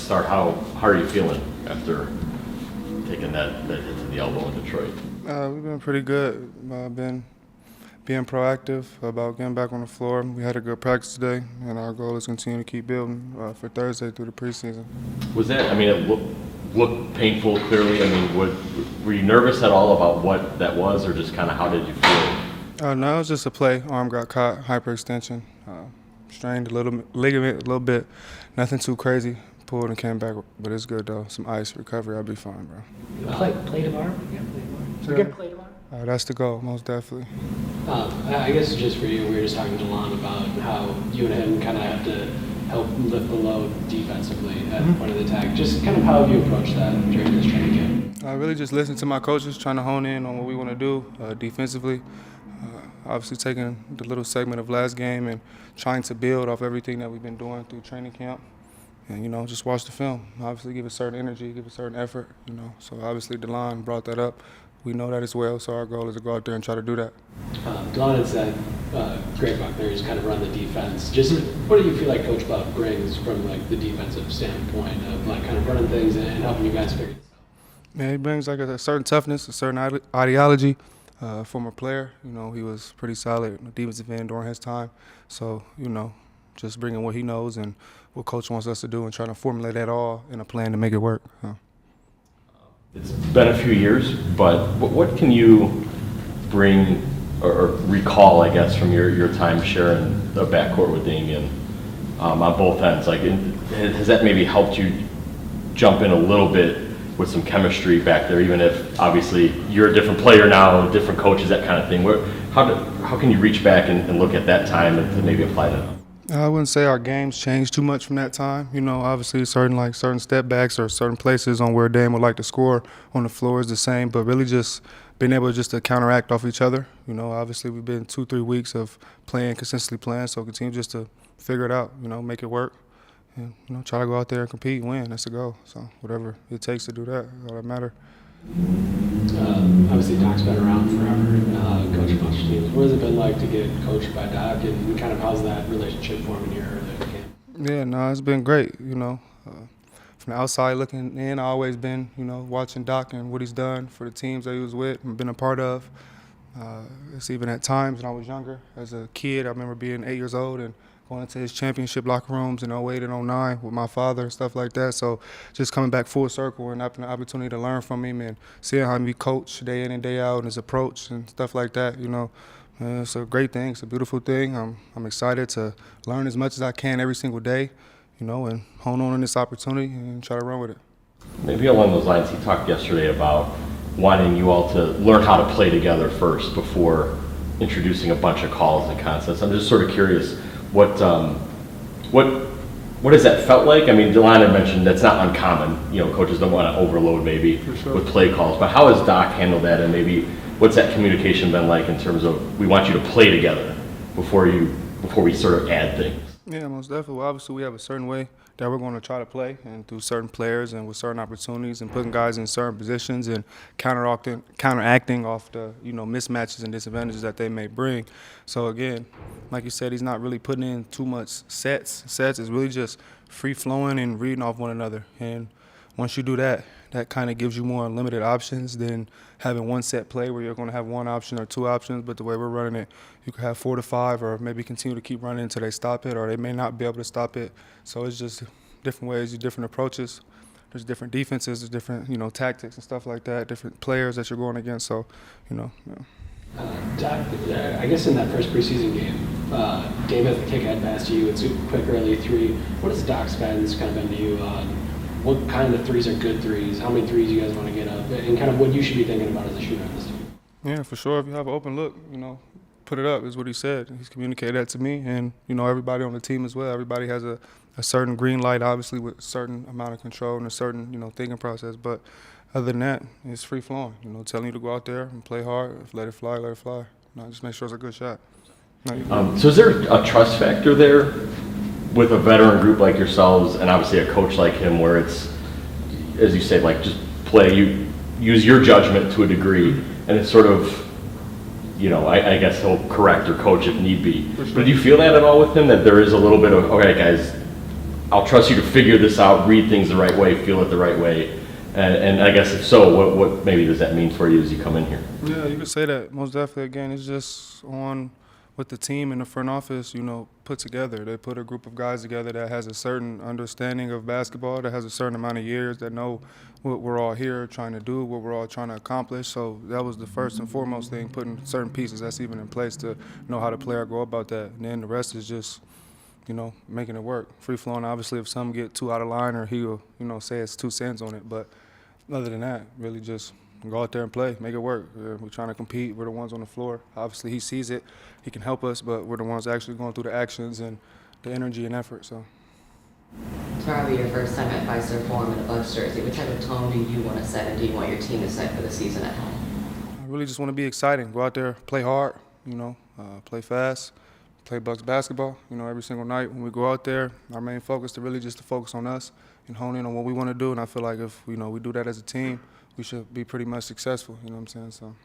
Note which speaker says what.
Speaker 1: start, how are you feeling after taking that hit to the elbow in Detroit?
Speaker 2: We've been pretty good. Been being proactive about getting back on the floor. We had a good practice today, and our goal is to continue to keep building for Thursday through the preseason.
Speaker 1: Was that, I mean, it looked painful clearly. I mean, were you nervous at all about what that was, or just kind of how did you feel?
Speaker 2: No, it was just a play. Arm got caught, hyperextension. Strained a little ligament, a little bit. Nothing too crazy. Pulled and came back, but it's good though. Some ice recovery, I'll be fine, bro.
Speaker 3: Play tomorrow? Yeah, play tomorrow. So good play tomorrow?
Speaker 2: That's the goal, most definitely.
Speaker 3: I guess just for you, we were just talking to Lon about how you and him kind of have to help lift the load defensively at the point of the attack. Just kind of how have you approached that during this training camp?
Speaker 2: I really just listen to my coaches, trying to hone in on what we want to do defensively. Obviously taking the little segment of last game and trying to build off everything that we've been doing through training camp. And, just watch the film. Obviously give a certain energy, give a certain effort, So obviously DeLon brought that up. We know that as well, so our goal is to go out there and try to do that.
Speaker 3: DeLon had said, Greg Buckner has kind of run the defense. Just what do you feel like Coach Buck brings from the defensive standpoint of kind of running things and helping you guys figure this out?
Speaker 2: Yeah, he brings a certain toughness, a certain ideology. Former player, he was pretty solid on the defensive end during his time. So, just bringing what he knows and what Coach wants us to do and trying to formulate that all in a plan to make it work.
Speaker 1: It's been a few years, but what can you bring or recall, I guess, from your time sharing the backcourt with Damian on both ends? Has that maybe helped you jump in a little bit with some chemistry back there, even if obviously you're a different player now, different coaches, that kind of thing? How can you reach back and look at that time and to maybe apply that?
Speaker 2: I wouldn't say our games changed too much from that time. Obviously certain step backs or certain places on where Dame would like to score on the floor is the same, but really just being able just to counteract off each other. Obviously we've been 2-3 weeks of consistently playing, so continue just to figure it out, make it work. And, try to go out there and compete, win. That's the goal. So whatever it takes to do that, all that matter.
Speaker 3: Obviously, Doc's been around forever, coaching a bunch of teams. What has it been like to get coached by Doc, and kind of how's that relationship forming here at the camp?
Speaker 2: Yeah, no, it's been great. From the outside looking in, I've always been, watching Doc and what he's done for the teams that he was with and been a part of. It's even at times when I was younger, as a kid, I remember being 8 years old and going into his championship locker rooms in 08 and 09 with my father and stuff like that. So just coming back full circle and having the opportunity to learn from him and seeing how he coach day in and day out and his approach and stuff like that, it's a great thing. It's a beautiful thing. I'm excited to learn as much as I can every single day, and hone on this opportunity and try to run with it.
Speaker 1: Maybe along those lines, he talked yesterday about wanting you all to learn how to play together first before introducing a bunch of calls and concepts. I'm just sort of curious, what has that felt like? I mean, DeLon had mentioned that's not uncommon. Coaches don't want to overload maybe with play calls. But how has Doc handled that, and maybe what's that communication been like in terms of we want you to play together before we sort of add things?
Speaker 2: Yeah, most definitely. Well, obviously, we have a certain way that we're going to try to play, and through certain players and with certain opportunities and putting guys in certain positions and counteracting off the mismatches and disadvantages that they may bring. So again, like you said, he's not really putting in too much sets. Sets is really just free flowing and reading off one another. And once you do that, that kind of gives you more unlimited options than having one set play where you're going to have one option or two options. But the way we're running it, you could have 4 to 5 or maybe continue to keep running until they stop it, or they may not be able to stop it. So it's just different ways, different approaches. There's different defenses, there's different, tactics and stuff like that, different players that you're going against. So,
Speaker 3: Doc, I guess in that first preseason game, Dame has the kick head pass to you. It's a quick early three. What has Doc's guidance kind of been to you on what kind of threes are good threes, how many threes you guys want to get up, and kind of what you should be thinking about as a shooter on this team?
Speaker 2: Yeah, for sure. If you have an open look, put it up is what he said. He's communicated that to me, and, everybody on the team as well. Everybody has a certain green light, obviously, with a certain amount of control and a certain, thinking process. But other than that, it's free flowing. Telling you to go out there and play hard, let it fly, let it fly. Just make sure it's a good shot.
Speaker 1: So is there a trust factor there with a veteran group like yourselves and obviously a coach like him where it's, as you say, just play, you use your judgment to a degree, and it's sort of, I guess he'll correct or coach if need be.
Speaker 2: Sure.
Speaker 1: But do you feel that at all with him, that there is a little bit of, okay, guys, I'll trust you to figure this out, read things the right way, feel it the right way. And I guess if so, what maybe does that mean for you as you come in here?
Speaker 2: Yeah, you could say that. Most definitely. Again, it's just on what the team in the front office, put together. They put a group of guys together that has a certain understanding of basketball, that has a certain amount of years, that know what we're all here trying to do, what we're all trying to accomplish. So that was the first and foremost thing, putting certain pieces that's even in place to know how the player go about that. And then the rest is just, making it work. Free flowing, obviously, if some get too out of line or he'll, say it's 2 cents on it. But other than that, really just go out there and play, make it work. We're trying to compete. We're the ones on the floor. Obviously, he sees it. He can help us, but we're the ones actually going through the actions and the energy and effort. So.
Speaker 4: Tomorrow will be your first time at Fiserv Forum in a Bucks jersey. What type of tone do you want to set, and do you want your team to set for the season at home?
Speaker 2: I really just want to be exciting. Go out there, play hard, play fast, play Bucks basketball. Every single night when we go out there, our main focus to really just to focus on us and hone in on what we want to do. And I feel like if we do that as a team, we should be pretty much successful. You know what I'm saying? So.